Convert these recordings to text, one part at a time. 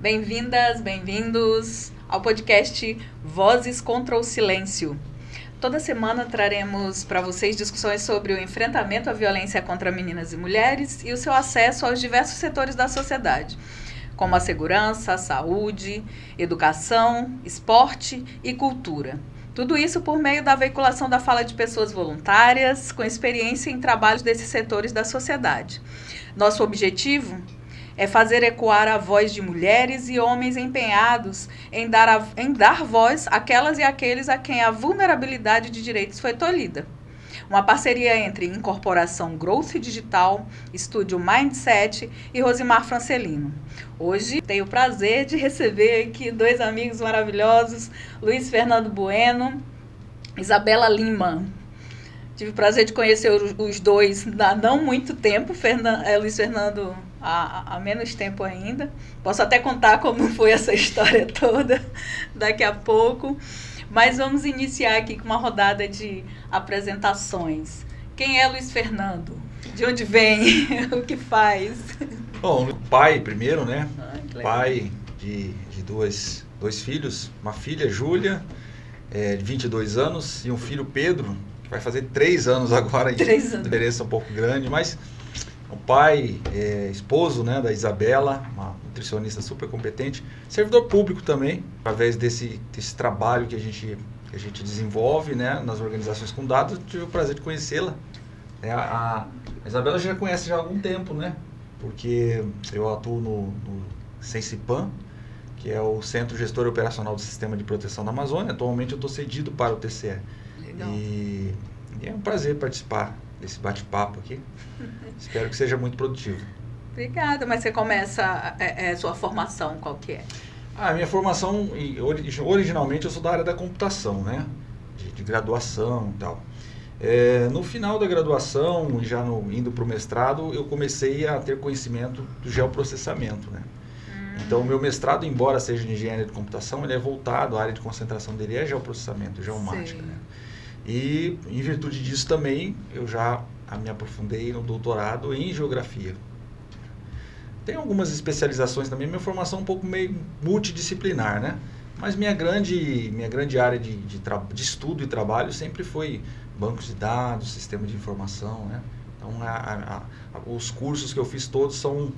Bem-vindas, bem-vindos ao podcast Vozes contra o Silêncio. Toda semana traremos para vocês discussões sobre o enfrentamento à violência contra meninas e mulheres e o seu acesso aos diversos setores da sociedade, como a segurança, a saúde, educação, esporte e cultura. Tudo isso por meio da veiculação da fala de pessoas voluntárias com experiência em trabalhos desses setores da sociedade. Nosso objetivo é fazer ecoar a voz de mulheres e homens empenhados em dar voz àquelas e àqueles a quem a vulnerabilidade de direitos foi tolhida. Uma parceria entre Incorporação Growth Digital, Estúdio Mindset e Rosimar Francelino. Hoje tenho o prazer de receber aqui dois amigos maravilhosos, Luiz Fernando Bueno, Isabela Lima. Tive o prazer de conhecer os dois há não muito tempo, Luiz Fernando há menos tempo ainda. Posso até contar como foi essa história toda daqui a pouco. Mas vamos iniciar aqui com uma rodada de apresentações. Quem é Luiz Fernando? De onde vem? O que faz? Bom, pai primeiro, né? Pai de dois filhos. Uma filha, Júlia, de 22 anos, e um filho, Pedro, que vai fazer 3 anos agora. 3 anos. Diferença um pouco grande, mas o pai, esposo, né, da Isabela, uma nutricionista super competente, servidor público também, através desse trabalho que a gente desenvolve, né, nas organizações com dados. Eu tive o prazer de conhecê-la. A Isabela já conhece já há algum tempo, né, porque eu atuo no Sensipan, que é o Centro Gestor Operacional do Sistema de Proteção da Amazônia. Atualmente eu estou cedido para o TCE. Legal. E é um prazer participar desse bate-papo aqui. Espero que seja muito produtivo. Obrigada, mas você começa sua formação, qual que é? A minha formação, originalmente eu sou da área da computação, né? De graduação e tal. No final da graduação, já indo para o mestrado, eu comecei a ter conhecimento do geoprocessamento, né? Então, o meu mestrado, embora seja de engenharia de computação, ele é voltado, a área de concentração dele é geoprocessamento, geomática, né? E, em virtude disso também, eu já me aprofundei no doutorado em geografia. Tem algumas especializações também, minha formação é um pouco meio multidisciplinar, né? Mas minha grande área de estudo e trabalho sempre foi bancos de dados, sistema de informação, né? Então, os cursos que eu fiz todos são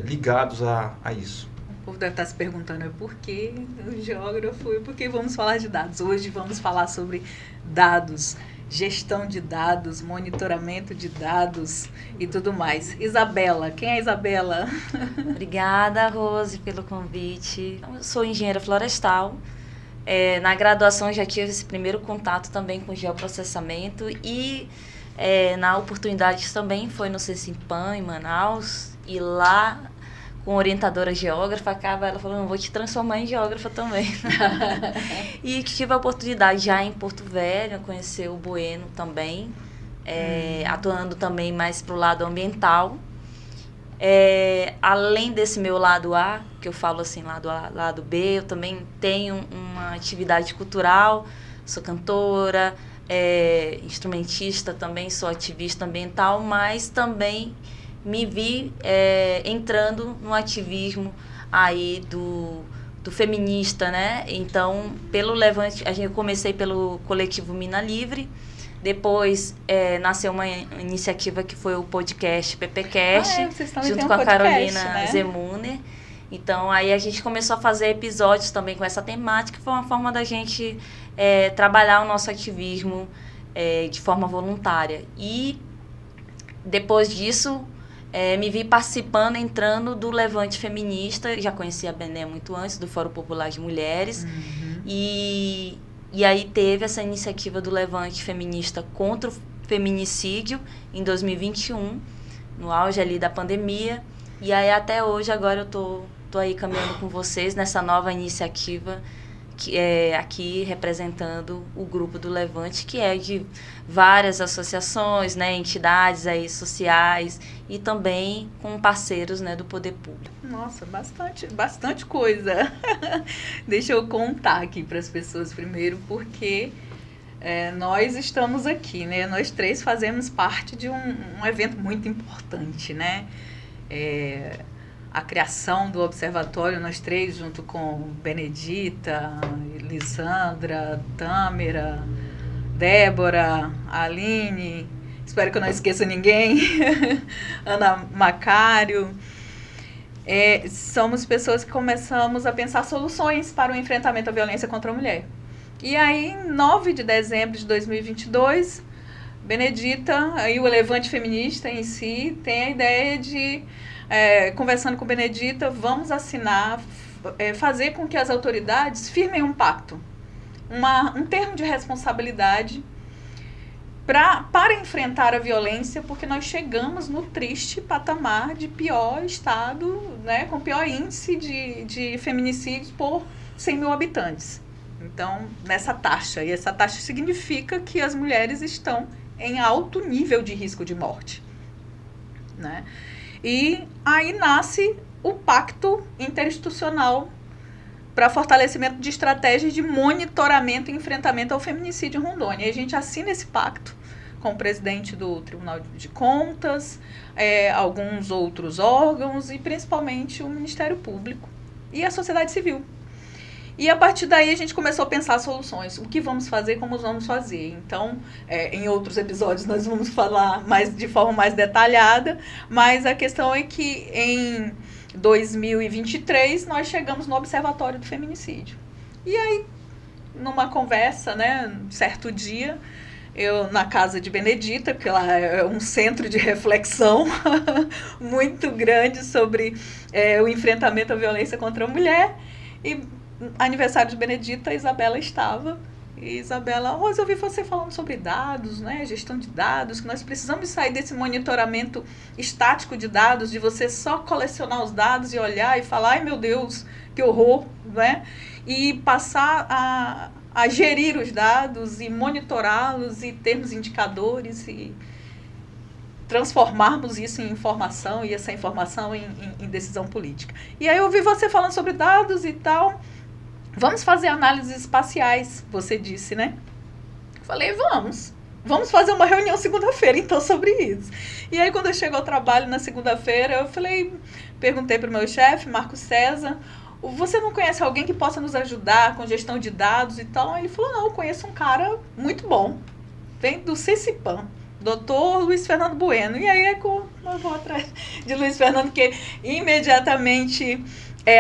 ligados a isso. O povo deve estar se perguntando por que o geógrafo e por que vamos falar de dados. Hoje vamos falar sobre dados, gestão de dados, monitoramento de dados e tudo mais. Isabela, quem é a Isabela? Obrigada, Rose, pelo convite. Eu sou engenheira florestal. Na graduação já tive esse primeiro contato também com geoprocessamento e na oportunidade também foi no Sensipan, em Manaus, e lá com orientadora geógrafa, ela falou, vou te transformar em geógrafa também. E tive a oportunidade já em Porto Velho, conhecer o Bueno também, atuando também mais para o lado ambiental. Além desse meu lado A, que eu falo assim, lado A, lado B, eu também tenho uma atividade cultural, sou cantora, instrumentista também, sou ativista ambiental, mas também me vi entrando no ativismo aí do feminista, né? Então, pelo Levante, eu comecei pelo coletivo Mina Livre, depois nasceu uma iniciativa que foi o podcast PPcast, junto com a Carolina, né? Zemuner. Então, aí a gente começou a fazer episódios também com essa temática, foi uma forma da gente trabalhar o nosso ativismo de forma voluntária. E depois disso, me vi participando, entrando do Levante Feminista, já conhecia a Bené muito antes, do Fórum Popular de Mulheres, e aí teve essa iniciativa do Levante Feminista contra o feminicídio em 2021, no auge ali da pandemia, e aí até hoje, agora eu tô aí caminhando com vocês nessa nova iniciativa, que é aqui representando o grupo do Levante, que é de várias associações, né, entidades aí sociais e também com parceiros, né, do poder público. Nossa, bastante coisa. Deixa eu contar aqui para as pessoas primeiro, porque nós estamos aqui, né? Nós três fazemos parte de um evento muito importante, né? a criação do observatório, nós três, junto com Benedita, Lisandra, Tâmara, Débora, Aline, espero que eu não esqueça ninguém, Ana Macário. Somos pessoas que começamos a pensar soluções para o enfrentamento à violência contra a mulher. E aí, em 9 de dezembro de 2022, Benedita e o Levante Feminista em si tem a ideia de, conversando com Benedita, vamos assinar, fazer com que as autoridades firmem um pacto, um termo de responsabilidade para enfrentar a violência, porque nós chegamos no triste patamar de pior estado, né, com pior índice de feminicídios por 100 mil habitantes. Então, nessa taxa, e essa taxa significa que as mulheres estão em alto nível de risco de morte, né? E aí nasce o Pacto Interinstitucional para fortalecimento de estratégias de monitoramento e enfrentamento ao feminicídio em Rondônia. E a gente assina esse pacto com o presidente do Tribunal de Contas, alguns outros órgãos e principalmente o Ministério Público e a sociedade civil. E a partir daí a gente começou a pensar soluções. O que vamos fazer, como vamos fazer. Então, em outros episódios nós vamos falar de forma mais detalhada, mas a questão é que em 2023 nós chegamos no Observatório do Feminicídio. E aí, numa conversa, né, certo dia, eu na casa de Benedita, porque lá é um centro de reflexão muito grande sobre o enfrentamento à violência contra a mulher, e aniversário de Benedita, a Isabela estava. E Isabela, Rosa, eu ouvi você falando sobre dados, né, gestão de dados, que nós precisamos sair desse monitoramento estático de dados, de você só colecionar os dados e olhar e falar, ai meu Deus, que horror, né? E passar a gerir os dados e monitorá-los e termos indicadores e transformarmos isso em informação e essa informação em decisão política. E aí eu ouvi você falando sobre dados e tal. Vamos fazer análises espaciais, você disse, né? Falei, vamos fazer uma reunião segunda-feira, então, sobre isso. E aí, quando eu chego ao trabalho na segunda-feira, perguntei para o meu chefe, Marco César, você não conhece alguém que possa nos ajudar com gestão de dados e tal? Ele falou, não, eu conheço um cara muito bom, vem do CECIPAM, doutor Luiz Fernando Bueno. E aí eu vou atrás de Luiz Fernando, que imediatamente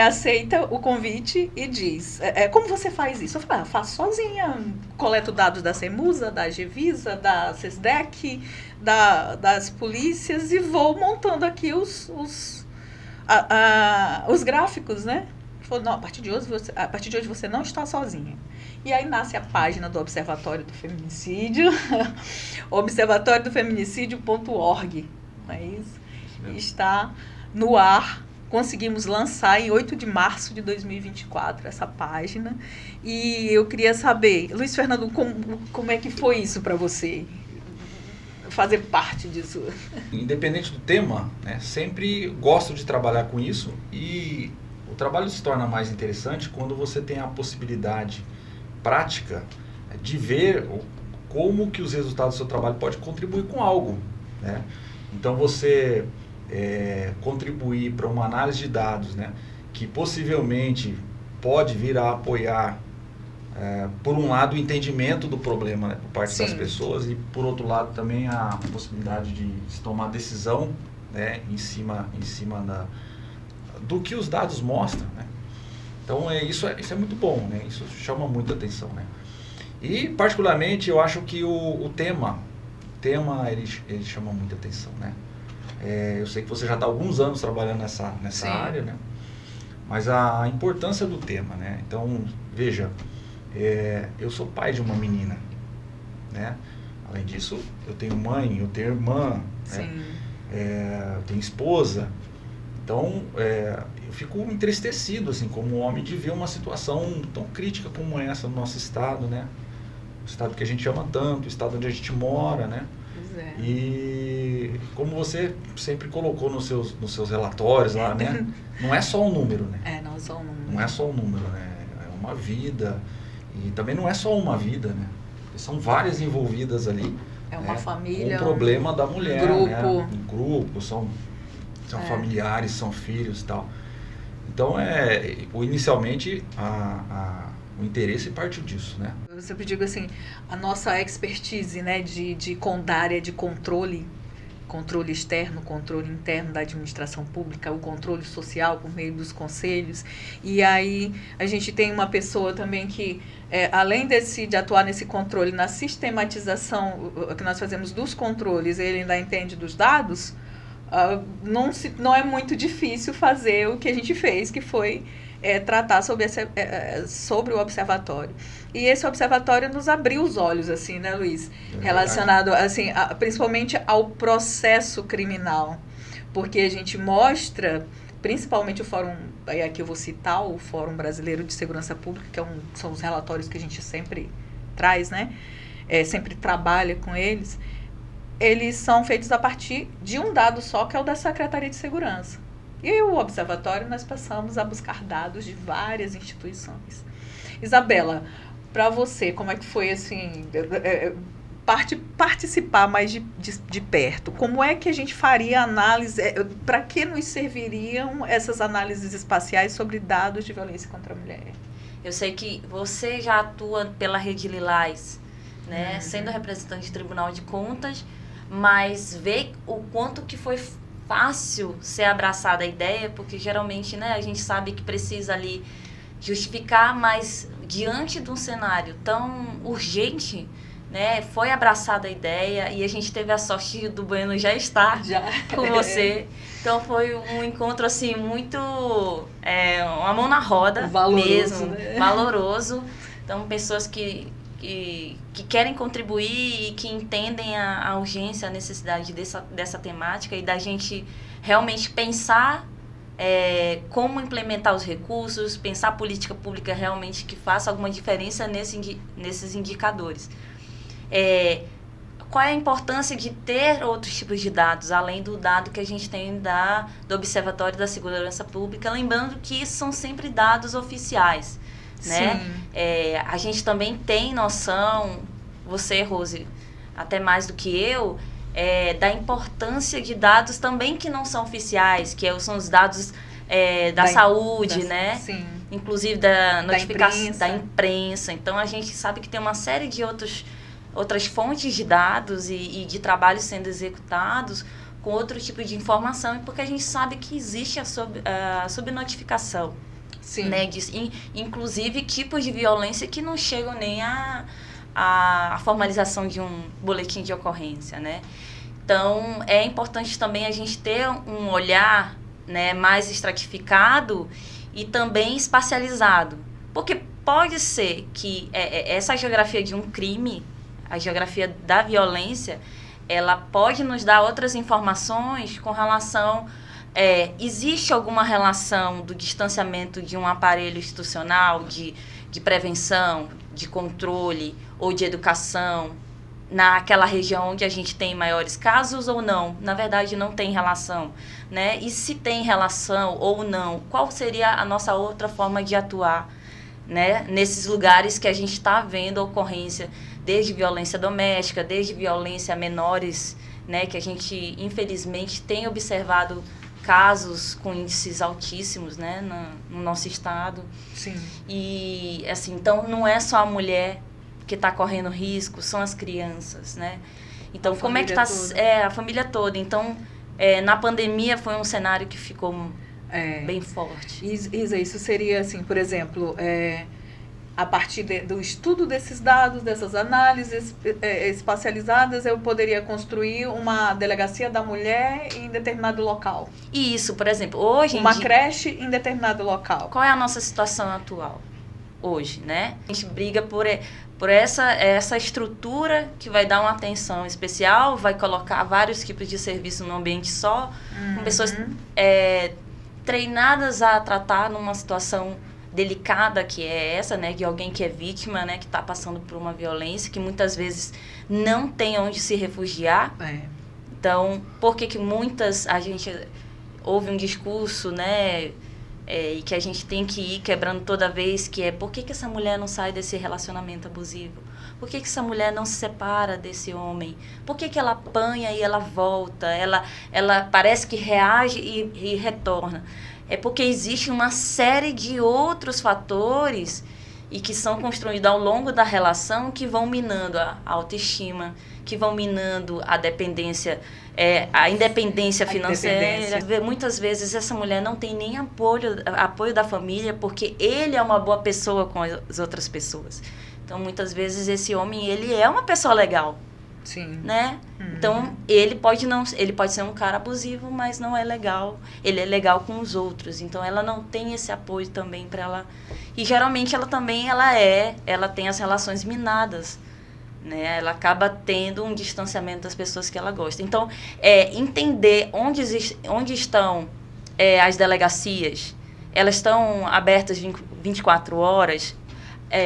aceita o convite e diz, como você faz isso? Eu falei, faço sozinha, coleto dados da CEMUSA, da GEVISA, da SESDEC, das polícias e vou montando aqui os gráficos, né? Ele falou, não, a partir de hoje você não está sozinha. E aí nasce a página do Observatório do Feminicídio, observatoriodofeminicídio.org, mas está no ar. Conseguimos lançar em 8 de março de 2024 essa página. E eu queria saber, Luiz Fernando, como é que foi isso para você? Fazer parte disso? Independente do tema, né, sempre gosto de trabalhar com isso. E o trabalho se torna mais interessante quando você tem a possibilidade prática de ver como que os resultados do seu trabalho podem contribuir com algo, né? Então você contribuir para uma análise de dados, né, que possivelmente pode vir a apoiar, por um lado, o entendimento do problema, né, por parte das pessoas, e por outro lado também a possibilidade de se tomar decisão, né, em cima do que os dados mostram, né? Então isso é muito bom, né? Isso chama muita atenção, né? E particularmente eu acho que o tema ele chama muita atenção, né? Eu sei que você já está há alguns anos trabalhando nessa área, né? Mas a importância do tema, né? Então, veja, eu sou pai de uma menina, né? Além disso, eu tenho mãe, eu tenho irmã, né? Eu tenho esposa. Então, eu fico entristecido, assim, como homem, de ver uma situação tão crítica como essa no nosso estado, né? O estado que a gente ama tanto, o estado onde a gente mora, né? E como você sempre colocou nos seus relatórios lá, né? Não é só um número, né? Não é só um número. Não é só um número, né? É uma vida. E também não é só uma vida, né? São várias envolvidas ali. É uma família. Com o problema da mulher, grupo. né? Um grupo, são São familiares, são filhos e tal. Então, inicialmente, o interesse partiu disso, né? Eu sempre digo assim, a nossa expertise, né, da área de controle externo, controle interno da administração pública, o controle social por meio dos conselhos. E aí a gente tem uma pessoa também que, além de atuar nesse controle, na sistematização que nós fazemos dos controles, ele ainda entende dos dados, não é muito difícil fazer o que a gente fez, que foi tratar sobre o observatório. E esse observatório nos abriu os olhos, assim, né, Luiz? Relacionado, assim, principalmente ao processo criminal. Porque a gente mostra, principalmente o Fórum, aqui eu vou citar o Fórum Brasileiro de Segurança Pública, que são os relatórios que a gente sempre traz, né? Sempre trabalha com eles. Eles são feitos a partir de um dado só, que é o da Secretaria de Segurança. E o observatório, nós passamos a buscar dados de várias instituições. Isabela, para você, como é que foi, assim, participar mais de perto? Como é que a gente faria análise, para que nos serviriam essas análises espaciais sobre dados de violência contra a mulher? Eu sei que você já atua pela Rede Lilás, né, sendo representante do Tribunal de Contas, mas vê o quanto que foi fácil ser abraçada a ideia, porque geralmente, né, a gente sabe que precisa ali justificar, mas diante de um cenário tão urgente, né, foi abraçada a ideia e a gente teve a sorte do Bueno já estar com você. Então foi um encontro assim muito, uma mão na roda, valoroso, mesmo, né? Valoroso. Então pessoas que querem contribuir e que entendem a urgência, a necessidade dessa temática e da gente realmente pensar como implementar os recursos, pensar a política pública realmente que faça alguma diferença nesses indicadores. Qual é a importância de ter outros tipos de dados, além do dado que a gente tem do Observatório da Segurança Pública, lembrando que são sempre dados oficiais, né? A gente também tem noção, você, Rose, até mais do que eu, da importância de dados também que não são oficiais, que são os dados da saúde, né? Sim. Inclusive da notificação da imprensa. Então, a gente sabe que tem uma série de outras fontes de dados e de trabalhos sendo executados com outro tipo de informação, porque a gente sabe que existe a subnotificação. Sim. Né, inclusive tipos de violência que não chegam nem a formalização de um boletim de ocorrência, né? Então, é importante também a gente ter um olhar, né, mais estratificado e também espacializado. Porque pode ser que essa geografia de um crime, a geografia da violência, ela pode nos dar outras informações com relação... existe alguma relação do distanciamento de um aparelho institucional, de prevenção, de controle ou de educação naquela região onde a gente tem maiores casos ou não? Na verdade, não tem relação, né? E se tem relação ou não, qual seria a nossa outra forma de atuar, né? Nesses lugares que a gente está vendo a ocorrência, desde violência doméstica, desde violência a menores, né? Que a gente, infelizmente, tem observado casos com índices altíssimos, né, no nosso estado. Sim. E, assim, então, não é só a mulher que está correndo risco, são as crianças, né? Então, como é que está... a família toda. Então, na pandemia foi um cenário que ficou bem forte. Isa, isso seria, assim, por exemplo... a partir do estudo desses dados, dessas análises espacializadas, eu poderia construir uma delegacia da mulher em determinado local. Isso, por exemplo, hoje... Uma creche em determinado local. Qual é a nossa situação atual hoje, né? A gente briga por essa estrutura que vai dar uma atenção especial, vai colocar vários tipos de serviço num ambiente só, com pessoas treinadas a tratar numa situação delicada que é essa, né, de alguém que é vítima, né, que está passando por uma violência, que muitas vezes não tem onde se refugiar. Então, por que muitas, a gente ouve um discurso, né, e que a gente tem que ir quebrando toda vez, que é por que essa mulher não sai desse relacionamento abusivo? Por que essa mulher não se separa desse homem? Por que ela apanha e ela volta? Ela parece que reage e retorna. É porque existe uma série de outros fatores e que são construídos ao longo da relação que vão minando a autoestima, que vão minando a dependência, a independência financeira. Muitas vezes essa mulher não tem nem apoio da família porque ele é uma boa pessoa com as outras pessoas. Então, muitas vezes esse homem, ele é uma pessoa legal. Sim. Né? Então, ele pode ser um cara abusivo, mas não é legal. Ele é legal com os outros. Então, ela não tem esse apoio também para ela. E geralmente ela tem as relações minadas, né? Ela acaba tendo um distanciamento das pessoas que ela gosta. Então, entender onde estão as delegacias. Elas estão abertas 24 horas.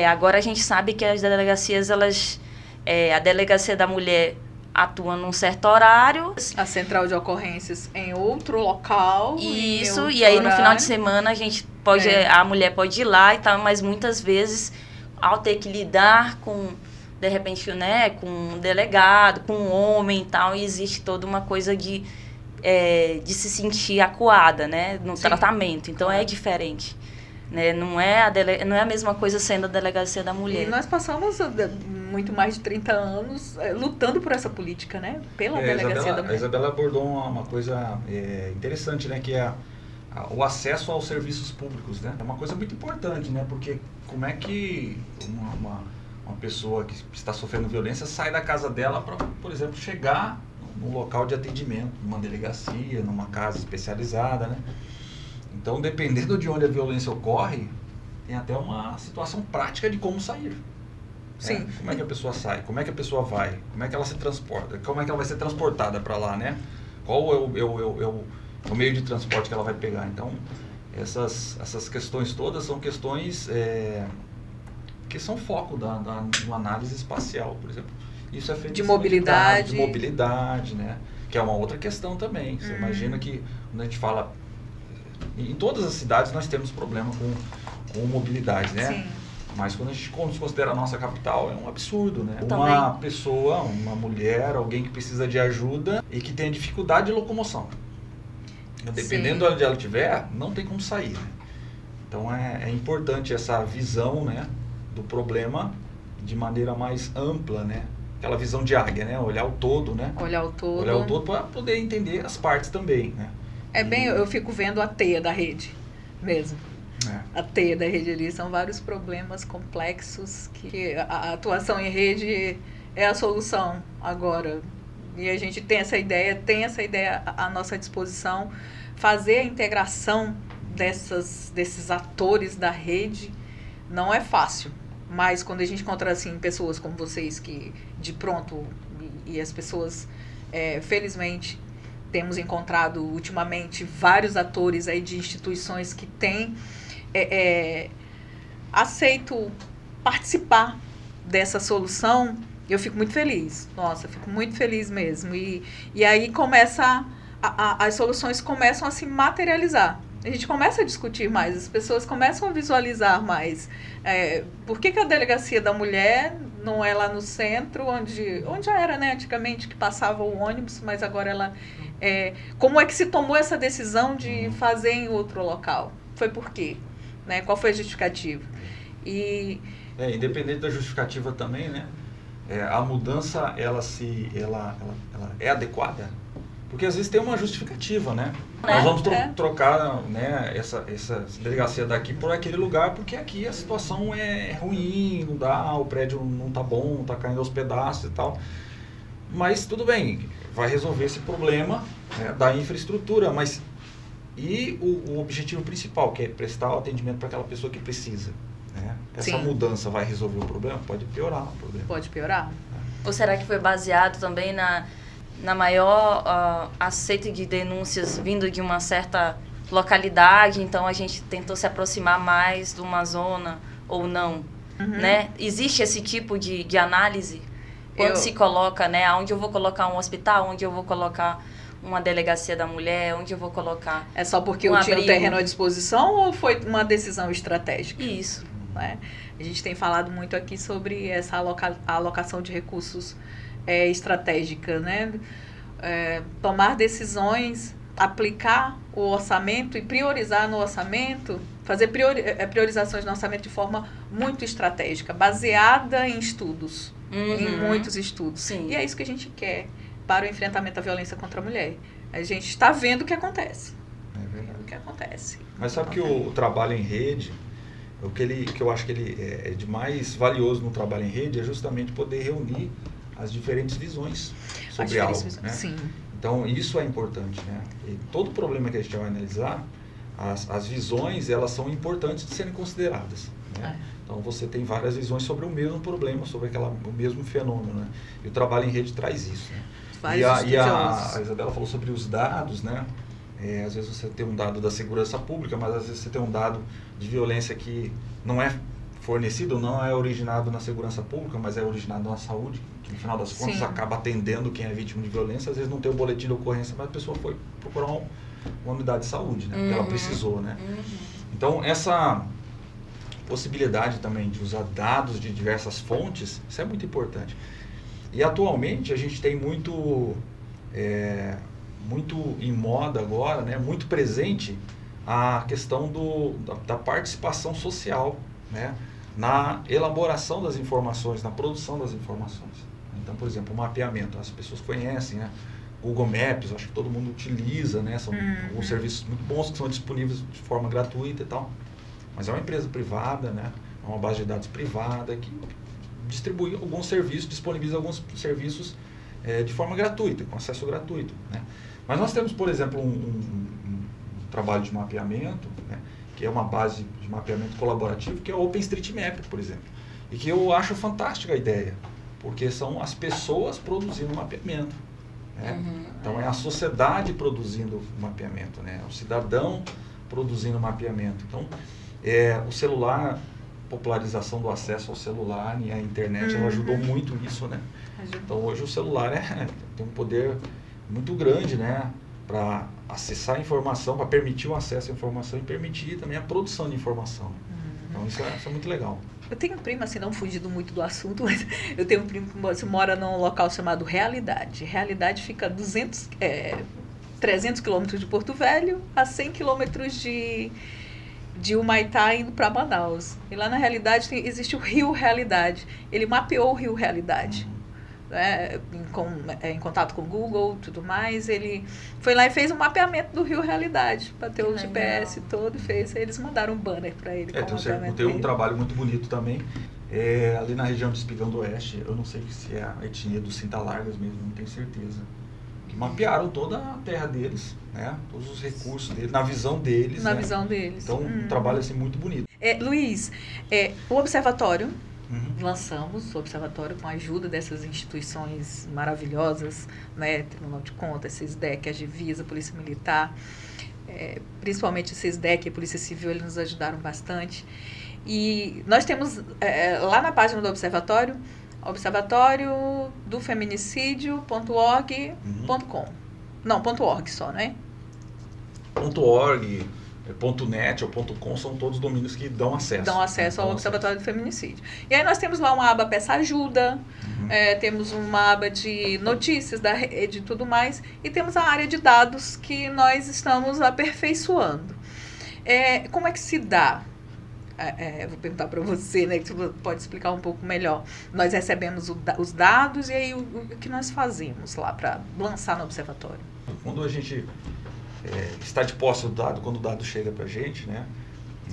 Agora a gente sabe que as delegacias, a delegacia da mulher atua num certo horário. A central de ocorrências em outro local. Isso, e aí no final de semana a mulher pode ir lá e tal, mas muitas vezes, ao ter que lidar com, de repente, né, com um delegado, com um homem e tal, existe toda uma coisa de se sentir acuada, né, no tratamento. Então é diferente. Né? Não é a mesma coisa sendo a delegacia da mulher. E nós passamos muito mais de 30 anos lutando por essa política, né? Pela delegacia da mulher. A Isabela abordou uma coisa interessante, né? Que é o acesso aos serviços públicos, né? É uma coisa muito importante, né? Porque como é que uma pessoa que está sofrendo violência sai da casa dela para, por exemplo, chegar num local de atendimento, numa delegacia, numa casa especializada, né? Então, dependendo de onde a violência ocorre, tem até uma situação prática de como sair. Sim. Como é que a pessoa sai? Como é que a pessoa vai? Como é que ela se transporta? Como é que ela vai ser transportada para lá, né? Qual é o meio de transporte que ela vai pegar? Então, essas questões todas são questões que são foco de uma análise espacial, por exemplo. Isso é feito de mobilidade. De mobilidade, né? Que é uma outra questão também. Você imagina que quando a gente fala... Em todas as cidades nós temos problema com mobilidade, né? Sim. Mas quando a gente considera a nossa capital, é um absurdo, né? Também. Uma pessoa, uma mulher, alguém que precisa de ajuda e que tem dificuldade de locomoção. Dependendo de onde ela estiver, não tem como sair, né? Então é importante essa visão, né, do problema de maneira mais ampla, né? Aquela visão de águia, né? Olhar o todo, né? Olhar o todo para poder entender as partes também, né? Eu fico vendo a teia da rede mesmo. A teia da rede ali são vários problemas complexos que a atuação em rede é a solução agora. E a gente tem essa ideia à nossa disposição, fazer a integração desses atores da rede não é fácil. Mas quando a gente encontra assim, pessoas como vocês que de pronto, e as pessoas felizmente temos encontrado ultimamente vários atores aí de instituições que têm aceito participar dessa solução, eu fico muito feliz. Nossa, fico muito feliz mesmo. E aí as soluções começam a se materializar. A gente começa a discutir mais, as pessoas começam a visualizar mais. Por que a delegacia da mulher não é lá no centro, onde já era, né, antigamente, que passava o ônibus, mas agora ela... como é que se tomou essa decisão de fazer em outro local? Foi por quê? Né? Qual foi a justificativa? Independente da justificativa também, né? A mudança, ela é adequada? Porque às vezes tem uma justificativa, né? Nós vamos trocar, né, essa delegacia daqui por aquele lugar, porque aqui a situação é ruim, não dá, o prédio não tá bom, tá caindo aos pedaços e tal. Mas tudo bem, vai resolver esse problema, né, da infraestrutura, mas e o objetivo principal, que é prestar o atendimento para aquela pessoa que precisa, né? Essa mudança vai resolver o problema? Pode piorar o problema. Pode piorar. Ou será que foi baseado também na maior aceito de denúncias vindo de uma certa localidade, então a gente tentou se aproximar mais de uma zona ou não, né? Existe esse tipo de análise? Quando se coloca, né, onde eu vou colocar um hospital, onde eu vou colocar uma delegacia da mulher, onde eu vou colocar. É só porque eu tinha o terreno à disposição ou foi uma decisão estratégica? Isso. Né? A gente tem falado muito aqui sobre essa alocação de recursos estratégica, né? Tomar decisões, aplicar o orçamento e priorizar no orçamento, fazer priorizações no orçamento de forma muito estratégica, baseada em estudos, em muitos estudos. Sim. E é isso que a gente quer para o enfrentamento à violência contra a mulher. A gente está vendo o que acontece. É verdade. O que acontece. Mas sabe que o trabalho em rede, o que eu acho que ele é de mais valioso no trabalho em rede é justamente poder reunir as diferentes visões sobre algo, né? Sim. Então, isso é importante, né? E todo problema que a gente vai analisar, as visões, elas são importantes de serem consideradas, né? Então, você tem várias visões sobre o mesmo problema, sobre o mesmo fenômeno, né? E o trabalho em rede traz isso, né? E a Isabela falou sobre os dados, né? Às vezes você tem um dado da segurança pública, mas às vezes você tem um dado de violência que não é fornecido, não é originado na segurança pública, mas é originado na saúde, que no final das contas acaba atendendo quem é vítima de violência. Às vezes não tem o boletim de ocorrência, mas a pessoa foi procurar uma unidade de saúde, né? Porque ela precisou, né? Então, essa possibilidade também de usar dados de diversas fontes, isso é muito importante. E atualmente a gente tem muito em moda agora, né? Muito presente a questão da participação social, né? Na elaboração das informações, na produção das informações. Então, por exemplo, o mapeamento, as pessoas conhecem, né? Google Maps, acho que todo mundo utiliza, né? São alguns serviços muito bons que são disponíveis de forma gratuita e tal. Mas é uma empresa privada, né? É uma base de dados privada que distribui alguns serviços, disponibiliza alguns serviços de forma gratuita, com acesso gratuito, né? Mas nós temos, por exemplo, um trabalho de mapeamento, né? Que é uma base de mapeamento colaborativo, que é o OpenStreetMap, por exemplo. E que eu acho fantástica a ideia, porque são as pessoas produzindo mapeamento, né? Então é a sociedade produzindo mapeamento, né? É o cidadão produzindo mapeamento. Então, o celular, popularização do acesso ao celular e à internet, ela ajudou muito nisso, né? Então hoje o celular tem um poder muito grande, né? Para acessar a informação, para permitir o acesso à informação e permitir também a produção de informação. Então isso é muito legal. Eu tenho um primo, assim, não fugindo muito do assunto, mas eu tenho um primo que mora num local chamado Realidade. Realidade fica a 300 quilômetros de Porto Velho, a 100 quilômetros de Humaitá indo para Manaus. E lá na Realidade existe o Rio Realidade. Ele mapeou o Rio Realidade. Em contato com o Google e tudo mais, ele foi lá e fez um mapeamento do Rio Realidade, bateu o GPS todo e fez. Eles mandaram um banner para ele. Tem um trabalho muito bonito também, ali na região de Espigão do Oeste. Eu não sei se é a etnia dos Cintalargas mesmo, não tenho certeza. Que mapearam toda a terra deles, né? Todos os recursos deles, na visão deles. Na visão deles. Então, um trabalho assim, muito bonito. Luiz, o Observatório, lançamos o Observatório com a ajuda dessas instituições maravilhosas, né? Tribunal de Contas, SESDEC, a Gevisa, a Polícia Militar, principalmente a SESDEC e a Polícia Civil, eles nos ajudaram bastante. E nós temos lá na página do Observatório, observatório do feminicídio.org.com. Não, .org só, não é? .org, .net ou .com são todos domínios que dão acesso. Dão acesso ao Observatório do Feminicídio. E aí nós temos lá uma aba Peça Ajuda, temos uma aba de notícias da rede e tudo mais, e temos a área de dados que nós estamos aperfeiçoando. Como é que se dá? Vou perguntar para você, né, que você pode explicar um pouco melhor. Nós recebemos os dados e aí o que nós fazemos lá para lançar no Observatório? Quando a gente está de posse do dado, quando o dado chega para a gente, né,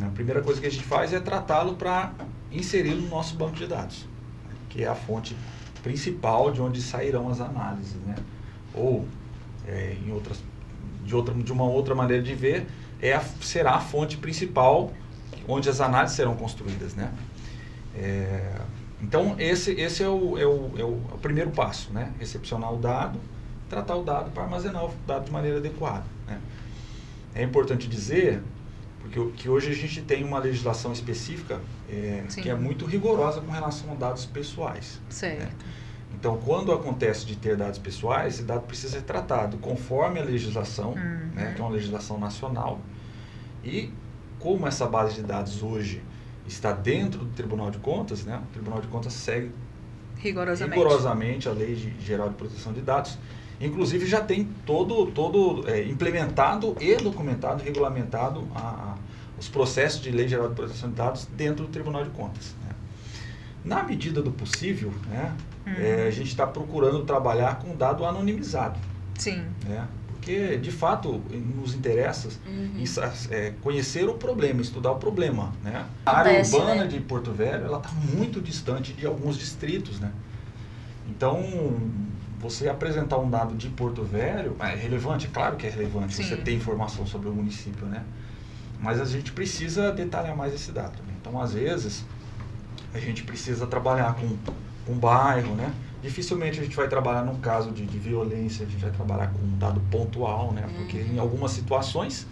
a primeira coisa que a gente faz é tratá-lo para inseri-lo no nosso banco de dados, né, que é a fonte principal de onde sairão as análises, né? Ou, de uma outra maneira de ver, será a fonte principal onde as análises serão construídas, né? Então, esse é o primeiro passo, né? Recepcionar o dado, tratar o dado para armazenar o dado de maneira adequada, né? É importante dizer, porque hoje a gente tem uma legislação específica que é muito rigorosa com relação a dados pessoais. Certo. Né? Então, quando acontece de ter dados pessoais, esse dado precisa ser tratado conforme a legislação, né, que é uma legislação nacional. E como essa base de dados hoje está dentro do Tribunal de Contas, né, o Tribunal de Contas segue rigorosamente a Lei Geral de Proteção de Dados. Inclusive já tem todo implementado e documentado, regulamentado os processos de Lei Geral de Proteção de Dados dentro do Tribunal de Contas, né. Na medida do possível, né, a gente está procurando trabalhar com dado anonimizado. Sim. Né, porque, de fato, nos interessa conhecer o problema, estudar o problema. Né. A área urbana de Porto Velho está muito distante de alguns distritos. Né. Então, você apresentar um dado de Porto Velho é relevante? Claro que é relevante. Sim. Você tem informação sobre o município, né? Mas a gente precisa detalhar mais esse dado. Né. Então, às vezes, a gente precisa trabalhar com bairro, né? Dificilmente a gente vai trabalhar num caso de violência, a gente vai trabalhar com um dado pontual, né? Porque em algumas situações,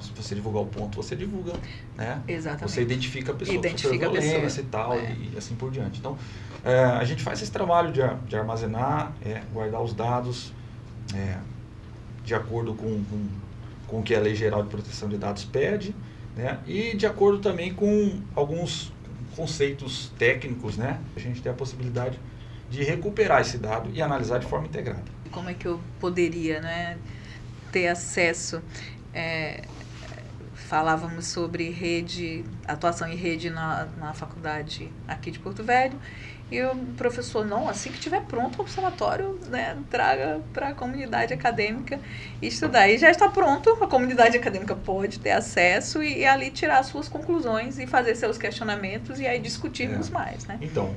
se você divulgar o ponto, você divulga, né? Exatamente. Você identifica a pessoa que sofreu violência e tal, e assim por diante. Então, a gente faz esse trabalho de armazenar, guardar os dados de acordo com o que a Lei Geral de Proteção de Dados pede, né? E de acordo também com alguns conceitos técnicos, né? A gente tem a possibilidade de recuperar esse dado e analisar de forma integrada. Como é que eu poderia, né, ter acesso? Falávamos sobre atuação em rede na faculdade aqui de Porto Velho, e o professor, não, assim que estiver pronto o observatório, né, traga para a comunidade acadêmica estudar. E já está pronto, a comunidade acadêmica pode ter acesso e ali tirar as suas conclusões e fazer seus questionamentos e aí discutirmos mais. Né? Então,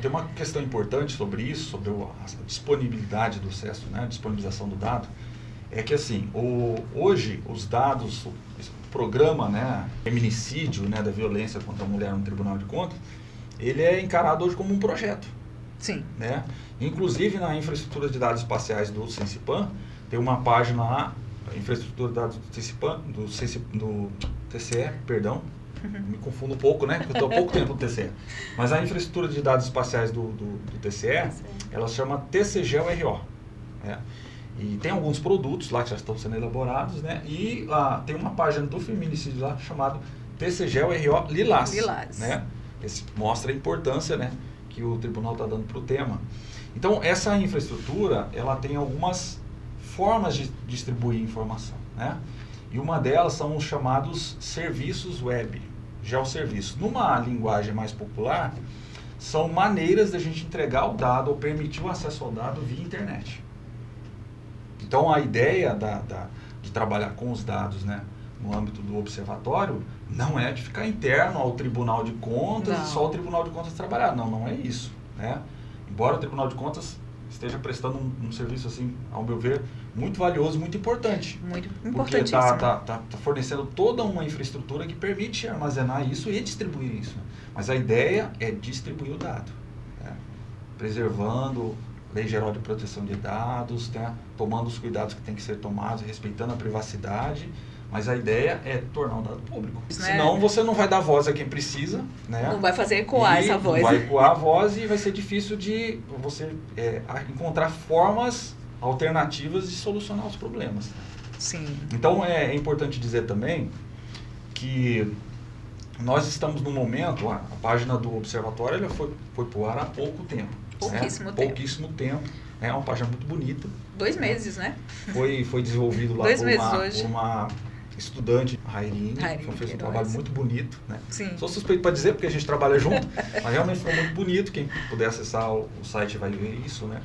tem uma questão importante sobre isso, sobre a disponibilidade do acesso, né, a disponibilização do dado, é que assim, hoje os dados, o programa, né, feminicídio, né, da violência contra a mulher no Tribunal de Contas, ele é encarado hoje como um projeto. Sim. Né? Inclusive na infraestrutura de dados espaciais do Sensipan, tem uma página lá, a infraestrutura de dados do Sensipan, do TCE, perdão, me confundo um pouco, né? Porque eu estou há pouco tempo no TCE. Mas a infraestrutura de dados espaciais do TCE, ela se chama TCGEL-RO. Né? E tem alguns produtos lá que já estão sendo elaborados, né? E tem uma página do feminicídio lá chamada TCGEL-RO Lilás. Né? Esse mostra a importância, né, que o tribunal está dando para o tema. Então, essa infraestrutura, ela tem algumas formas de distribuir informação. Né? E uma delas são os chamados serviços web, geosserviços. Numa linguagem mais popular, são maneiras da gente entregar o dado ou permitir o acesso ao dado via internet. Então, a ideia de trabalhar com os dados, né, no âmbito do observatório, não é de ficar interno ao Tribunal de Contas e só o Tribunal de Contas trabalhar. Não é isso. Né? Embora o Tribunal de Contas esteja prestando um serviço, assim, ao meu ver, muito valioso, muito importante. Muito importantíssimo. Porque está fornecendo toda uma infraestrutura que permite armazenar isso e distribuir isso. Mas a ideia é distribuir o dado, né? Preservando Lei Geral de Proteção de Dados, né? Tomando os cuidados que tem que ser tomados, respeitando a privacidade. Mas a ideia é tornar o dado público. Né? Senão você não vai dar voz a quem precisa. Né? Não vai fazer ecoar essa voz. Vai ecoar a voz e vai ser difícil de você encontrar formas alternativas de solucionar os problemas. Sim. Então é importante dizer também que nós estamos no momento, a página do Observatório ela foi pro ar há pouco tempo. Pouquíssimo tempo. É uma página muito bonita. 2 meses, né? Foi desenvolvido lá por uma estudante, Rairinha, que fez um trabalho muito bonito. Né? Sim. Sou suspeito para dizer, porque a gente trabalha junto, mas realmente foi muito bonito. Quem puder acessar o site vai ver isso, né?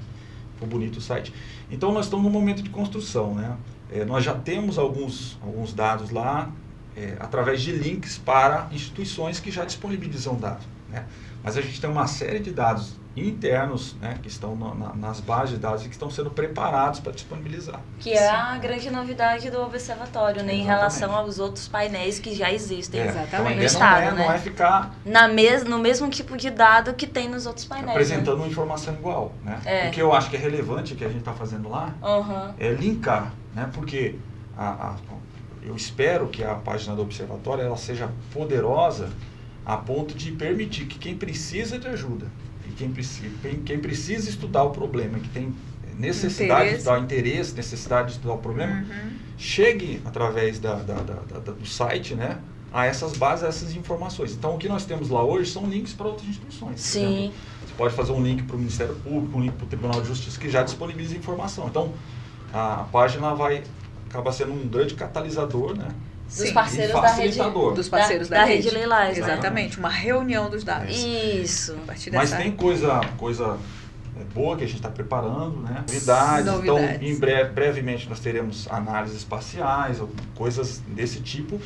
Foi bonito o site. Então, nós estamos num momento de construção. Né? Nós já temos alguns dados lá, através de links para instituições que já disponibilizam dados. Né? Mas a gente tem uma série de dados internos, né, que estão nas bases de dados e que estão sendo preparados para disponibilizar. Que é a grande novidade do observatório, né, em relação aos outros painéis que já existem no estado. Não é ficar no mesmo tipo de dado que tem nos outros painéis. Apresentando uma informação igual. Né? O que eu acho que é relevante, que a gente está fazendo lá, é linkar, né, porque eu espero que a página do observatório ela seja poderosa a ponto de permitir que quem precisa de ajuda, e quem precisa estudar o problema, que tem necessidade de estudar, interesse, necessidade de estudar o problema, chegue através do site, né, a essas bases, a essas informações. Então, o que nós temos lá hoje são links para outras instituições. Sim. Por exemplo, você pode fazer um link para o Ministério Público, um link para o Tribunal de Justiça, que já disponibiliza informação. Então, a página acaba sendo um grande catalisador, né? Dos parceiros da rede, dos parceiros da rede Leilais. Exatamente, uma reunião dos dados. Isso. Mas tem coisa boa que a gente está preparando, né? Novidades. Então, brevemente nós teremos análises espaciais, coisas desse tipo,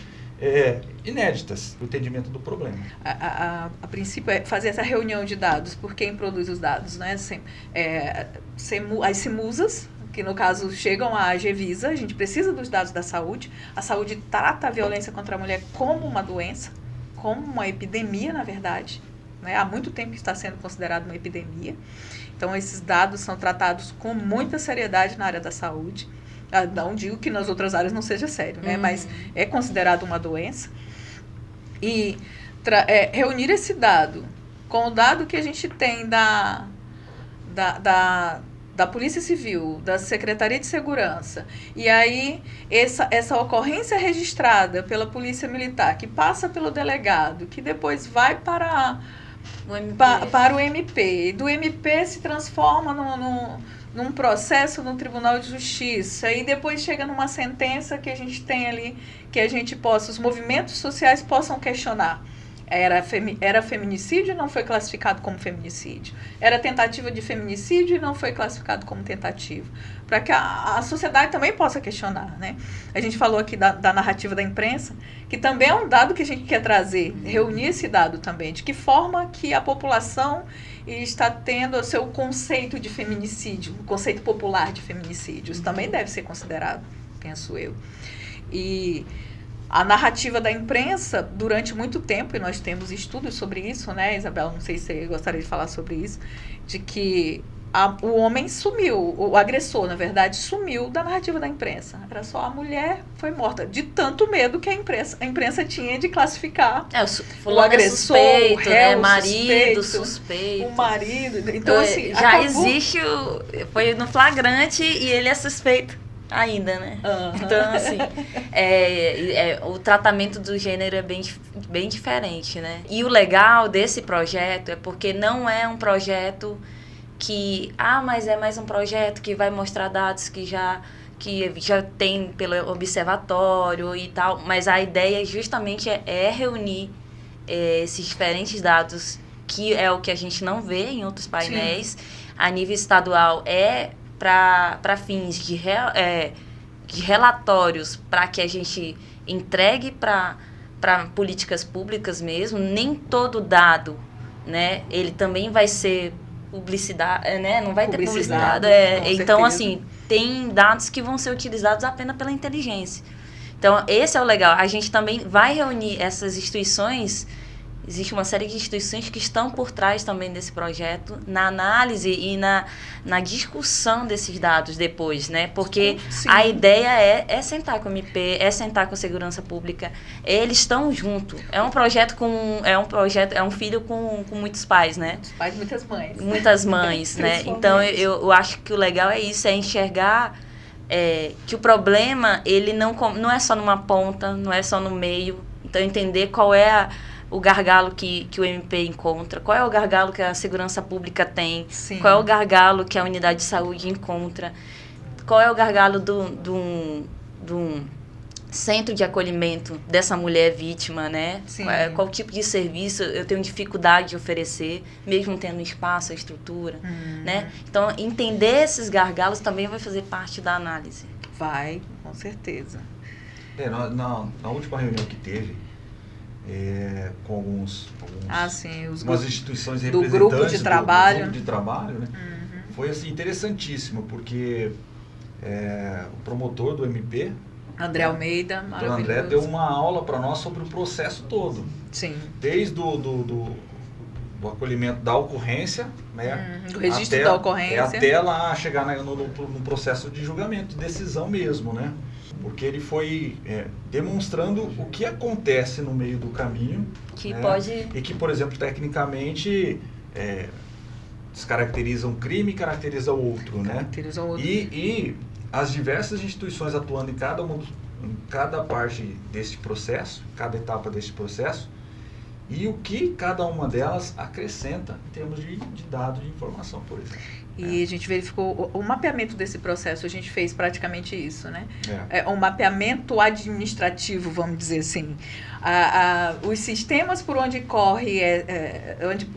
inéditas no entendimento do problema. A princípio é fazer essa reunião de dados por quem produz os dados, né? As CIMUSAs, que no caso chegam à Agevisa, a gente precisa dos dados da saúde. A saúde trata a violência contra a mulher como uma doença, como uma epidemia, na verdade. Né? Há muito tempo que está sendo considerado uma epidemia. Então, esses dados são tratados com muita seriedade na área da saúde. Não digo que nas outras áreas não seja sério, né? Mas é considerado uma doença. E reunir esse dado com o dado que a gente tem da Polícia Civil, da Secretaria de Segurança, e aí essa ocorrência registrada pela Polícia Militar, que passa pelo delegado, que depois vai para o MP, do MP se transforma num processo no Tribunal de Justiça, e depois chega numa sentença que a gente tem ali, que os movimentos sociais possam questionar. Era feminicídio e não foi classificado como feminicídio. Era tentativa de feminicídio e não foi classificado como tentativa. Para que a sociedade também possa questionar, né? A gente falou aqui da narrativa da imprensa, que também é um dado que a gente quer trazer, reunir esse dado também, de que forma que a população está tendo o seu conceito de feminicídio, o conceito popular de feminicídio. Isso também deve ser considerado, penso eu. E a narrativa da imprensa, durante muito tempo, e nós temos estudos sobre isso, né, Isabela? Não sei se você gostaria de falar sobre isso, de que o homem sumiu, o agressor, na verdade, sumiu da narrativa da imprensa. Era só a mulher foi morta, de tanto medo que a imprensa tinha de classificar o agressor, suspeito, o réu, marido suspeito, o marido. Então, assim, já existe, foi no flagrante e ele é suspeito ainda, né? Então, assim, o tratamento do gênero é bem diferente, né? E o legal desse projeto é porque não é um projeto mas é mais um projeto que vai mostrar dados que já tem pelo observatório e tal, mas a ideia justamente é reunir esses diferentes dados, que é o que a gente não vê em outros painéis. Sim. A nível estadual para fins de relatórios, para que a gente entregue para políticas públicas mesmo. Nem todo dado, né, ele também vai ser publicidade, né, não vai ter publicidade. Então, assim, tem dados que vão ser utilizados apenas pela inteligência. Então, esse é o legal. A gente também vai reunir essas instituições. Existe uma série de instituições que estão por trás também desse projeto, na análise e na discussão desses dados depois, né? Porque sim, a ideia é sentar com o MP, é sentar com a segurança pública. Eles estão juntos. É um filho com muitos pais, né? Muitos pais, muitas mães. Muitas mães, né? Então, eu acho que o legal é isso, é enxergar que o problema, ele não é só numa ponta, não é só no meio. Então, entender qual é o gargalo que o MP encontra, qual é o gargalo que a segurança pública tem, sim, qual é o gargalo que a unidade de saúde encontra, qual é o gargalo do centro de acolhimento dessa mulher vítima, né? Qual tipo de serviço eu tenho dificuldade de oferecer, mesmo tendo espaço, a estrutura, né? Então, entender esses gargalos também vai fazer parte da análise. Vai, com certeza. Na última reunião que teve, com algumas instituições representantes do grupo de trabalho, né? Foi assim, interessantíssimo, porque o promotor do MP, André Almeida, o André deu uma aula para nós sobre o processo todo. Sim. Desde do acolhimento da ocorrência, né? Do registro da ocorrência. Até lá chegar no processo de julgamento, de decisão mesmo, né? Porque ele foi demonstrando o que acontece no meio do caminho, que né? pode... E que, por exemplo, tecnicamente descaracteriza um crime e caracteriza o outro, né? Caracteriza o outro. E as diversas instituições atuando em cada parte deste processo, cada etapa deste processo, e o que cada uma delas acrescenta em termos de dados de informação, por exemplo. E a gente verificou o mapeamento desse processo, a gente fez praticamente isso, né? É. Um mapeamento administrativo, vamos dizer assim. Os sistemas por onde corre,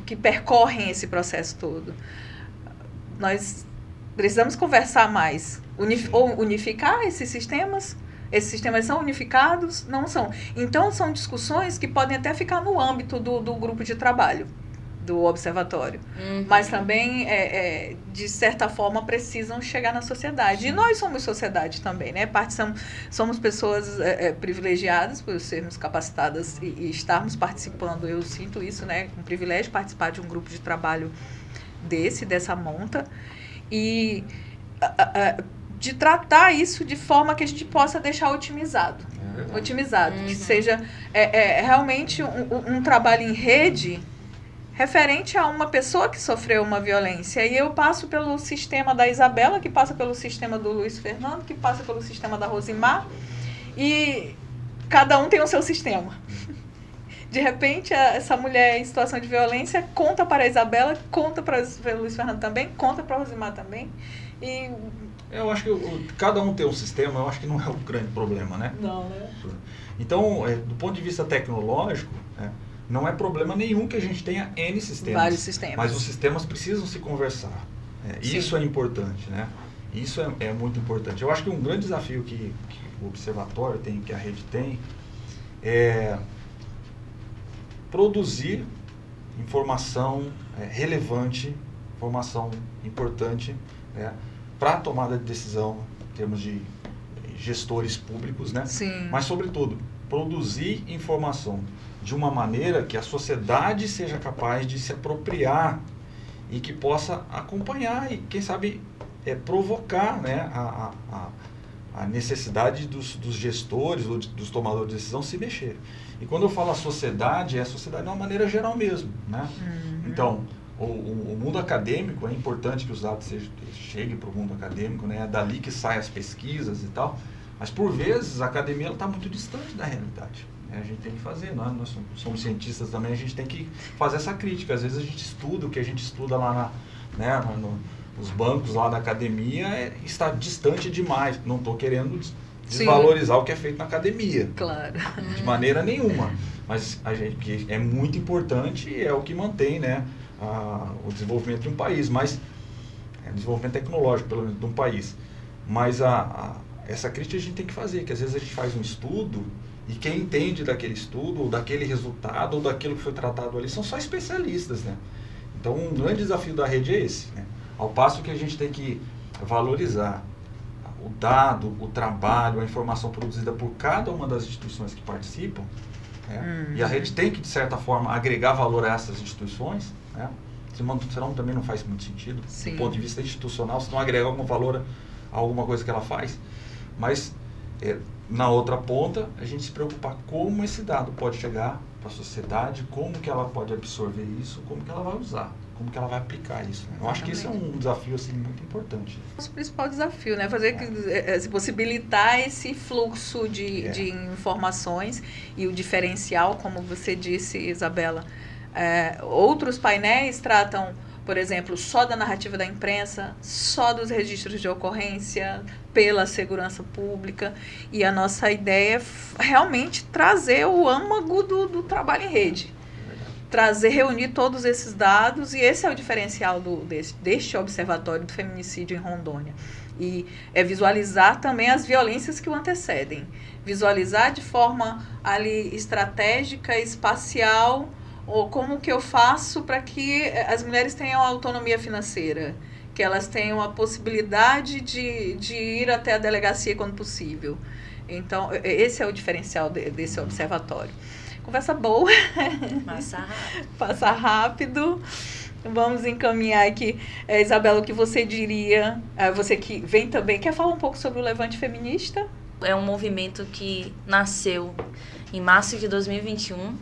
que percorrem esse processo todo. Nós precisamos conversar mais, ou unificar esses sistemas. Esses sistemas são unificados? Não são. Então, são discussões que podem até ficar no âmbito do grupo de trabalho, do observatório. Mas também, de certa forma, precisam chegar na sociedade. E nós somos sociedade também, né? Somos pessoas privilegiadas por sermos capacitadas e estarmos participando. Eu sinto isso, né? Um privilégio participar de um grupo de trabalho dessa monta. E de tratar isso de forma que a gente possa deixar otimizado. Que seja realmente um trabalho em rede referente a uma pessoa que sofreu uma violência. E eu passo pelo sistema da Isabela, que passa pelo sistema do Luiz Fernando, que passa pelo sistema da Rosimar, e cada um tem o seu sistema. De repente, essa mulher em situação de violência conta para a Isabela, conta para o Luiz Fernando também, conta para a Rosimar também. E eu acho que cada um tem um sistema, eu acho que não é o grande problema, né? Não, né? Então, do ponto de vista tecnológico, não é problema nenhum que a gente tenha N sistemas. Vários sistemas. Mas os sistemas precisam se conversar. Isso é importante, né? Isso é muito importante. Eu acho que um grande desafio que o observatório tem, que a rede tem, é produzir informação relevante, informação importante, para a tomada de decisão em termos de gestores públicos, né? Sim. Mas, sobretudo, produzir informação de uma maneira que a sociedade seja capaz de se apropriar e que possa acompanhar e, quem sabe, provocar, né, a necessidade dos gestores ou dos tomadores de decisão se mexer. E quando eu falo a sociedade de uma maneira geral mesmo, né? Então, o mundo acadêmico, é importante que os dados cheguem para o mundo acadêmico, né? É dali que saem as pesquisas e tal, mas por vezes a academia está muito distante da realidade. A gente tem que fazer, nós somos cientistas também, a gente tem que fazer essa crítica. Às vezes a gente estuda o que a gente estuda lá nos bancos lá da academia está distante demais. Não estou querendo desvalorizar o que é feito na academia. Claro. De maneira nenhuma. Mas que é muito importante e é o que mantém, né, o desenvolvimento de um país. Mas o desenvolvimento tecnológico, pelo menos, de um país. Mas essa crítica a gente tem que fazer, que às vezes a gente faz um estudo e quem entende daquele estudo, ou daquele resultado, ou daquilo que foi tratado ali, são só especialistas, né? Então, um grande desafio da rede é esse, né? Ao passo que a gente tem que valorizar o dado, o trabalho, a informação produzida por cada uma das instituições que participam, né? E a rede tem que, de certa forma, agregar valor a essas instituições, né? Senão também não faz muito sentido. Sim. Do ponto de vista institucional, se não agregar algum valor a alguma coisa que ela faz. Mas, na outra ponta, a gente se preocupar como esse dado pode chegar para a sociedade, como que ela pode absorver isso, como que ela vai usar, como que ela vai aplicar isso, né? Eu acho que esse é um desafio assim, muito importante. O principal desafio, né? Se possibilitar esse fluxo de informações e o diferencial, como você disse, Isabela. Outros painéis tratam, por exemplo, só da narrativa da imprensa, só dos registros de ocorrência, pela segurança pública. E a nossa ideia é realmente trazer o âmago do trabalho em rede. Reunir todos esses dados, e esse é o diferencial deste observatório do feminicídio em Rondônia. E visualizar também as violências que o antecedem. Visualizar de forma ali estratégica, espacial, ou como que eu faço para que as mulheres tenham autonomia financeira, que elas tenham a possibilidade de ir até a delegacia quando possível. Então, esse é o diferencial desse observatório. Conversa boa. Passa rápido. Vamos encaminhar aqui. Isabela, o que você diria? Você que vem também, quer falar um pouco sobre o Levante Feminista? É um movimento que nasceu em março de 2021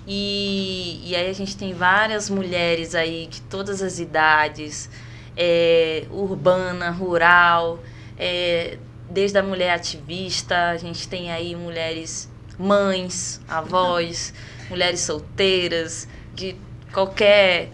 E aí a gente tem várias mulheres aí de todas as idades, urbana, rural, desde a mulher ativista, a gente tem aí mulheres mães, avós, mulheres solteiras, de qualquer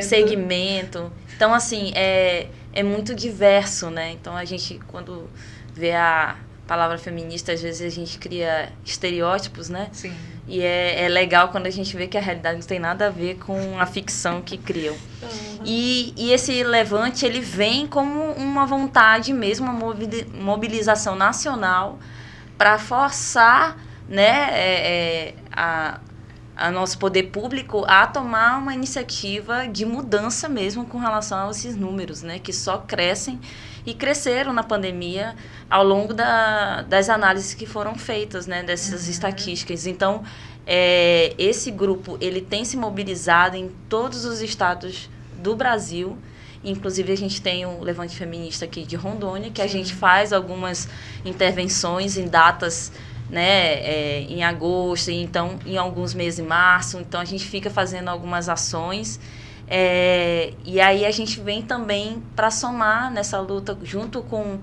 segmento. Então, assim, é muito diverso, né? Então, a gente, quando vê a palavra feminista, às vezes a gente cria estereótipos, né? Sim. E é legal quando a gente vê que a realidade não tem nada a ver com a ficção que criam. Uhum. E esse levante, ele vem como uma vontade mesmo, uma mobilização nacional para forçar, né, a nosso poder público a tomar uma iniciativa de mudança mesmo com relação a esses números, né, que só crescem e cresceram na pandemia ao longo das análises que foram feitas, né, dessas estatísticas. Então, esse grupo ele tem se mobilizado em todos os estados do Brasil. Inclusive, a gente tem o Levante Feminista aqui de Rondônia, que a gente faz algumas intervenções em datas, né, em agosto, então em alguns meses em março. Então, a gente fica fazendo algumas ações. E aí a gente vem também para somar nessa luta junto com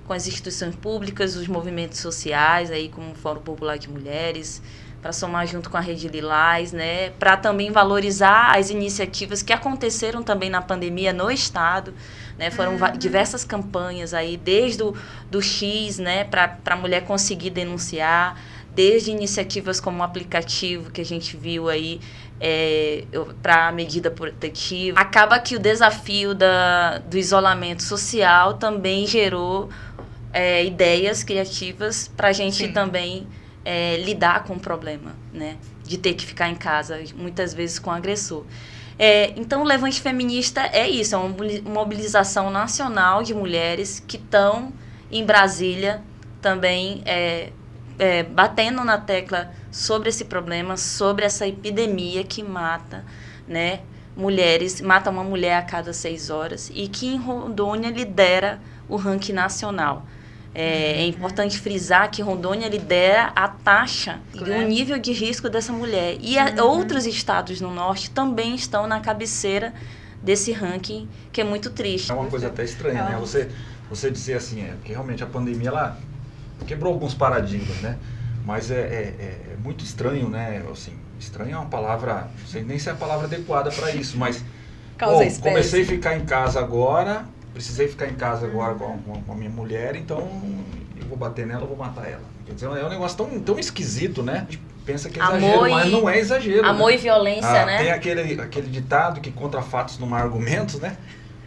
as instituições públicas, os movimentos sociais, aí como o Fórum Popular de Mulheres, para somar junto com a Rede Lilás, né, para também valorizar as iniciativas que aconteceram também na pandemia no Estado, né, foram diversas campanhas aí, desde do X, né, para a mulher conseguir denunciar, desde iniciativas como o aplicativo que a gente viu aí, para a medida protetiva. Acaba que o desafio do isolamento social também gerou ideias criativas para a gente também lidar com o problema, né, de ter que ficar em casa, muitas vezes com o agressor. Então, o Levante Feminista é isso, é uma mobilização nacional de mulheres que estão em Brasília também batendo na tecla sobre esse problema, sobre essa epidemia que mata, né, mulheres, mata uma mulher a cada 6 horas e que em Rondônia lidera o ranking nacional. É importante frisar que Rondônia lidera a taxa e o nível de risco dessa mulher. E outros estados no norte também estão na cabeceira desse ranking, que é muito triste. É uma coisa até estranha, né? Você dizer assim, que realmente a pandemia ela quebrou alguns paradigmas, né? Mas é muito estranho, né? Assim, estranho é uma palavra, não sei nem se é a palavra adequada para isso, mas comecei a ficar em casa agora, precisei ficar em casa agora com a minha mulher, então eu vou bater nela, eu vou matar ela. Quer dizer, é um negócio tão esquisito, né? A gente pensa que é exagero, mas não é exagero. Amor, né? E violência, né? Tem aquele ditado que contra fatos não há argumentos, né?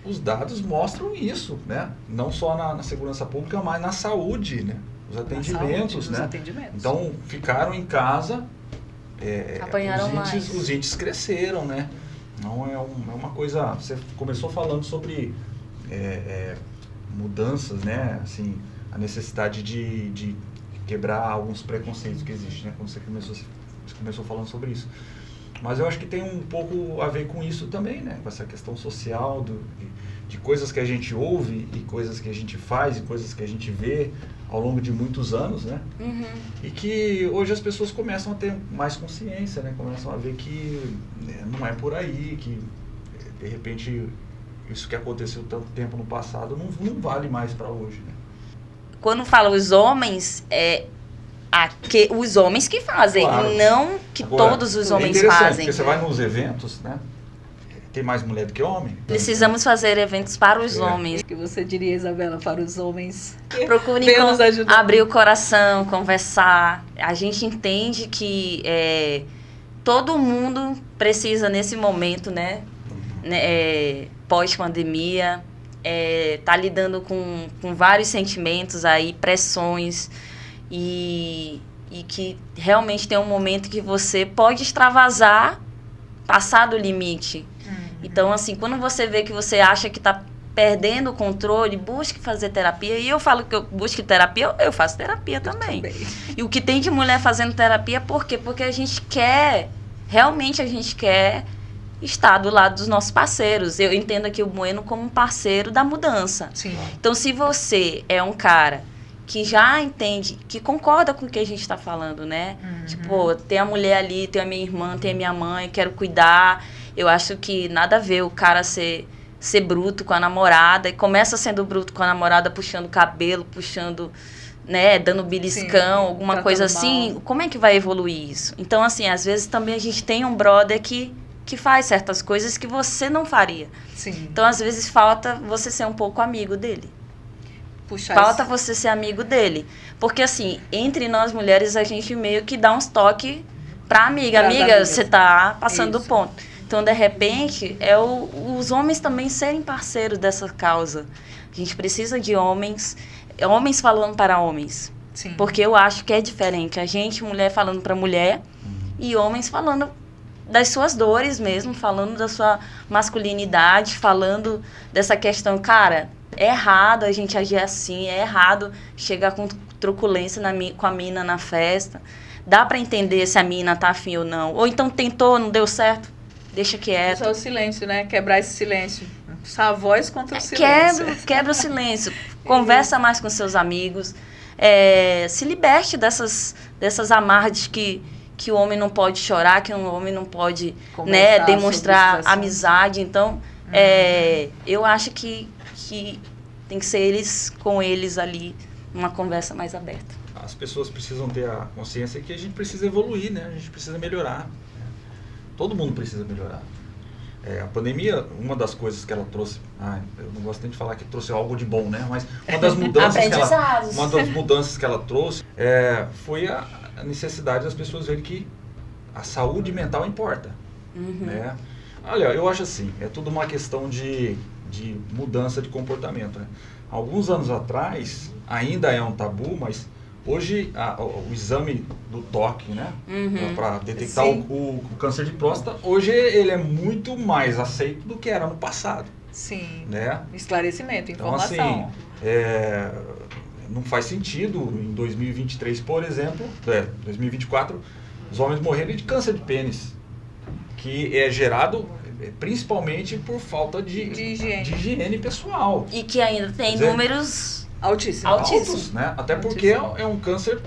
Os dados mostram isso, né? Não só na segurança pública, mas na saúde, né? Os atendimentos, né? Então, ficaram em casa, apanharam mais. Os índices cresceram, né? Não é uma coisa... Você começou falando sobre mudanças, né? Assim, a necessidade de quebrar alguns preconceitos que existem, né? Quando você começou falando sobre isso. Mas eu acho que tem um pouco a ver com isso também, né? Com essa questão social de coisas que a gente ouve e coisas que a gente faz e coisas que a gente vê ao longo de muitos anos, né? Uhum. E que hoje as pessoas começam a ter mais consciência, né? Começam a ver que não é por aí, que de repente isso que aconteceu tanto tempo no passado não vale mais para hoje, né? Quando fala os homens, os homens que fazem, claro. Não que agora, todos os homens fazem. Porque você vai nos eventos, né? Tem mais mulher do que homem. Precisamos fazer eventos para os homens. O que você diria, Isabela, para os homens? Procurem abrir o coração, conversar. A gente entende que todo mundo precisa, nesse momento, né, pós-pandemia, tá lidando com vários sentimentos aí, pressões, e que realmente tem um momento que você pode extravasar, passar do limite. Então, assim, quando você vê que você acha que está perdendo o controle, busque fazer terapia. E eu falo que eu busque terapia, eu faço terapia também. E o que tem de mulher fazendo terapia, por quê? Porque a gente quer, realmente a gente quer estar do lado dos nossos parceiros. Eu entendo aqui o Bueno como um parceiro da mudança. Sim. Então, se você é um cara que já entende, que concorda com o que a gente está falando, né? Tipo, tem a mulher ali, tem a minha irmã, tem a minha mãe, quero cuidar. Eu acho que nada a ver o cara ser bruto com a namorada, e começa sendo bruto com a namorada, puxando o cabelo, puxando, né, dando beliscão, alguma coisa assim. Mal. Como é que vai evoluir isso? Então, assim, às vezes também a gente tem um brother que faz certas coisas que você não faria. Sim. Então, às vezes, falta você ser um pouco amigo dele. Falta você ser amigo dele. Porque, assim, entre nós mulheres, a gente meio que dá uns toques pra amiga. Amiga, você tá passando do ponto. Então, de repente, os homens também serem parceiros dessa causa. A gente precisa de homens falando para homens. Sim. Porque eu acho que é diferente. A gente, mulher, falando para mulher, e homens falando das suas dores mesmo, falando da sua masculinidade, falando dessa questão, cara, é errado a gente agir assim, é errado chegar com truculência com a mina na festa. Dá para entender se a mina tá afim ou não. Ou então tentou, não deu certo, deixa quieto. Só o silêncio, né? Quebrar esse silêncio. Só a voz contra o silêncio. Quebra o silêncio. Conversa mais com seus amigos. Se liberte dessas amarras que o homem não pode chorar, que o homem não pode, né, demonstrar amizade. Então, eu acho que tem que ser eles com eles ali, uma conversa mais aberta. As pessoas precisam ter a consciência que a gente precisa evoluir, né? A gente precisa melhorar. Todo mundo precisa melhorar. A pandemia, uma das coisas que ela trouxe, eu não gosto nem de falar que trouxe algo de bom, né? Mas uma das mudanças que ela trouxe foi a necessidade das pessoas verem que a saúde mental importa. Né? Olha, eu acho assim, é tudo uma questão de mudança de comportamento. Né? Alguns anos atrás, ainda é um tabu, mas hoje o exame do toque, né, para detectar o câncer de próstata, hoje ele é muito mais aceito do que era no passado. Sim. Né? Esclarecimento, informação. Então, assim, não faz sentido em 2023, por exemplo, 2024, os homens morrerem de câncer de pênis, que é gerado principalmente por falta de higiene pessoal. E que ainda tem números altíssimos, né? Até porque é um câncer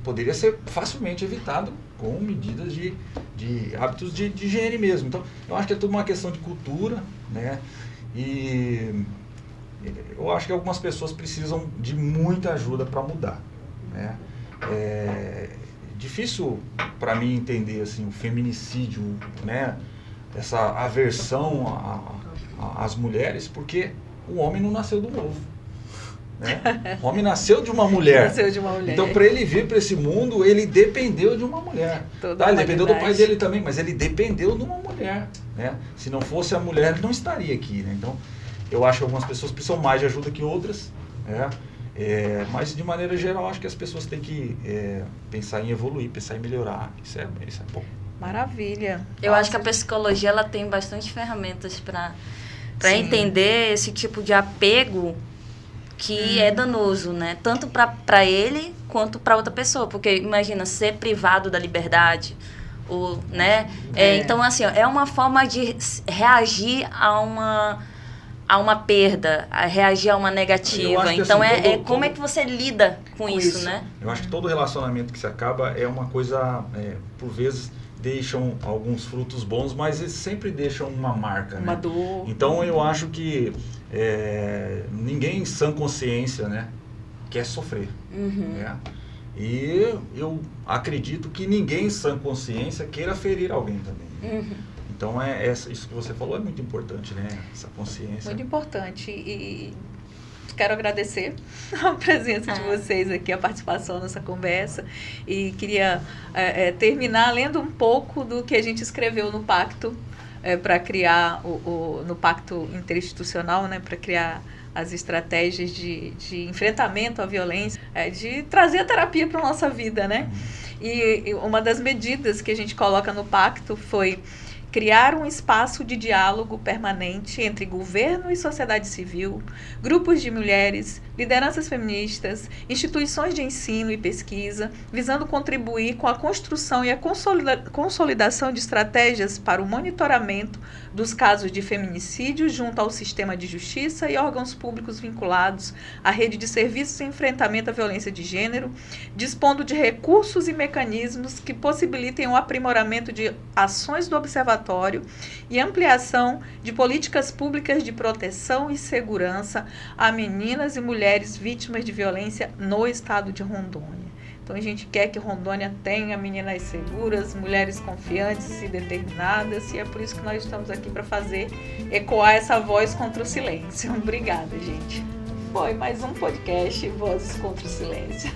poderia ser facilmente evitado com medidas de hábitos de higiene mesmo. Então, eu acho que é tudo uma questão de cultura, né? E eu acho que algumas pessoas precisam de muita ajuda para mudar, né? É difícil para mim entender assim o feminicídio, né? Essa aversão às mulheres, porque o homem não nasceu do novo. Né? O homem nasceu de uma mulher. Então, para ele vir para esse mundo, ele dependeu de uma mulher. Ele dependeu do pai dele também, mas ele dependeu de uma mulher. Né? Se não fosse a mulher, ele não estaria aqui. Né? Então, eu acho que algumas pessoas precisam mais de ajuda que outras. Né? Mas, de maneira geral, acho que as pessoas têm que pensar em evoluir, pensar em melhorar. Isso é bom. Maravilha. Eu acho que a psicologia ela tem bastante ferramentas para entender esse tipo de apego que é danoso, né? Tanto para ele quanto para outra pessoa. Porque imagina ser privado da liberdade, né? Então, assim, é uma forma de reagir a uma perda, a reagir a uma negativa. Então, assim, como é que você lida com isso, né? Eu acho que todo relacionamento que se acaba é uma coisa, por vezes, deixam alguns frutos bons, mas eles sempre deixam uma marca, uma né? dor. Então, eu acho que ninguém em sã consciência, né, quer sofrer. Né? E eu acredito que ninguém em sã consciência queira ferir alguém também. Então, isso que você falou é muito importante, né? Essa consciência. Muito importante. E quero agradecer a presença de vocês aqui, a participação nessa conversa. E queria terminar lendo um pouco do que a gente escreveu no pacto, para criar, no pacto interinstitucional, né? Para criar as estratégias de enfrentamento à violência, de trazer a terapia para a nossa vida, né? E uma das medidas que a gente coloca no pacto foi criar um espaço de diálogo permanente entre governo e sociedade civil, grupos de mulheres, lideranças feministas, instituições de ensino e pesquisa, visando contribuir com a construção e a consolidação de estratégias para o monitoramento, dos casos de feminicídio junto ao sistema de justiça e órgãos públicos vinculados à rede de serviços de enfrentamento à violência de gênero, dispondo de recursos e mecanismos que possibilitem o aprimoramento de ações do observatório e ampliação de políticas públicas de proteção e segurança a meninas e mulheres vítimas de violência no estado de Rondônia. Então, a gente quer que Rondônia tenha meninas seguras, mulheres confiantes e determinadas, e é por isso que nós estamos aqui para fazer ecoar essa voz contra o silêncio. Obrigada, gente. Foi mais um podcast Vozes contra o Silêncio.